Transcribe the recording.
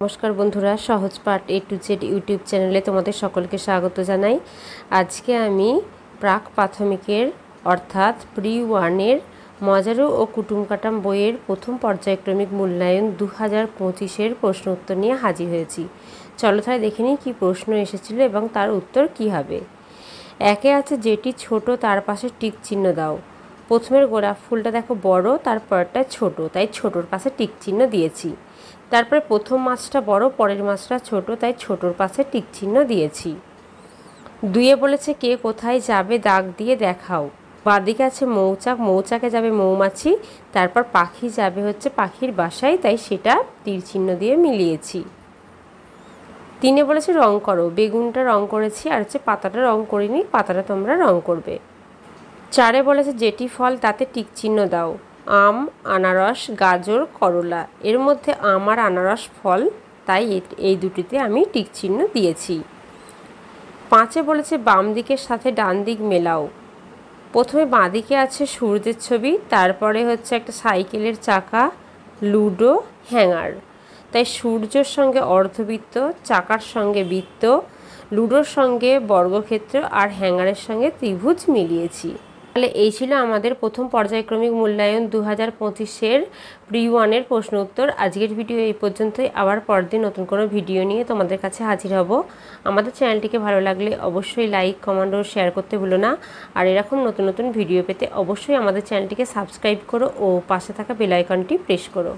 নমস্কার বন্ধুরা, সহজ পাঠ A to Z ইউটিউব চ্যানেলে তোমাদের সকলকে স্বাগত জানাই। আজকে আমি প্রাক প্রাথমিকের অর্থাৎ প্রি-1-এর মজারু ও কুটুম কাটাম বইয়ের প্রথম পর্যায়ক্রমিক মূল্যায়ন 2025-এর প্রশ্ন উত্তর নিয়ে হাজির হয়েছি। চলো তাহলে দেখে নিই কী প্রশ্ন এসেছিল এবং তার উত্তর কী হবে। একে আছে যেটি ছোট তার পাশে টিক চিহ্ন দাও। প্রথমের গোলাপ ফুলটা দেখো বড়, তারপরটা ছোট, তাই ছোটোর পাশে টিক চিহ্ন দিয়েছি। তারপরে প্রথম মাছটা বড়, পরের মাছটা ছোট, তাই ছোটোর পাশে টিক চিহ্ন দিয়েছি। দুইয়ে বলেছে কে কোথায় যাবে দাগ দিয়ে দেখাও। বাঁদিকে আছে মৌচাক, মৌচাকে যাবে মৌমাছি, তারপর পাখি যাবে হচ্ছে পাখির বাসায়, তাই সেটা তীর চিহ্ন দিয়ে মিলিয়েছি। তিনে বলেছে রং করো, বেগুনটা রং করেছি আর হচ্ছে পাতাটা রং করিনি, পাতাটা তোমরা রং করবে। চারে বলেছে যেটি ফল তাতে টিক চিহ্ন দাও। আম, আনারস, গাজর, করলা। এর মধ্যে আম আর আনারস ফল, তাই এই দুটিতে আমি টিক চিহ্ন দিয়েছি। পাঁচে বলেছে বাম দিকের সাথে ডান দিক মেলাও। প্রথমে বাঁ দিকে আছে সূর্যের ছবি, তারপরে হচ্ছে একটা সাইকেলের চাকা, লুডো, হ্যাঙ্গার, তাই সূর্যের সঙ্গে অর্ধবৃত্ত, চাকার সঙ্গে বৃত্ত, লুডোর সঙ্গে বর্গক্ষেত্র আর হ্যাঙ্গারের সঙ্গে ত্রিভুজ মিলিয়েছি। তাহলে এই ছিল আমাদের প্রথম পর্যায়ক্রমিক মূল্যায়ন 2025-এর প্রি-1-এর প্রশ্ন উত্তর। আজকের ভিডিও এই পর্যন্তই। আবার পরদিন নতুন কোনো ভিডিও নিয়ে তোমাদের কাছে হাজির হব। আমাদের চ্যানেলটিকে ভালো লাগলে অবশ্যই লাইক, কমেন্ট ও শেয়ার করতে ভুলো না। আর এরকম নতুন নতুন ভিডিও পেতে অবশ্যই আমাদের চ্যানেলটিকে সাবস্ক্রাইব করো ও পাশে থাকা বেল আইকনটি প্রেস করো।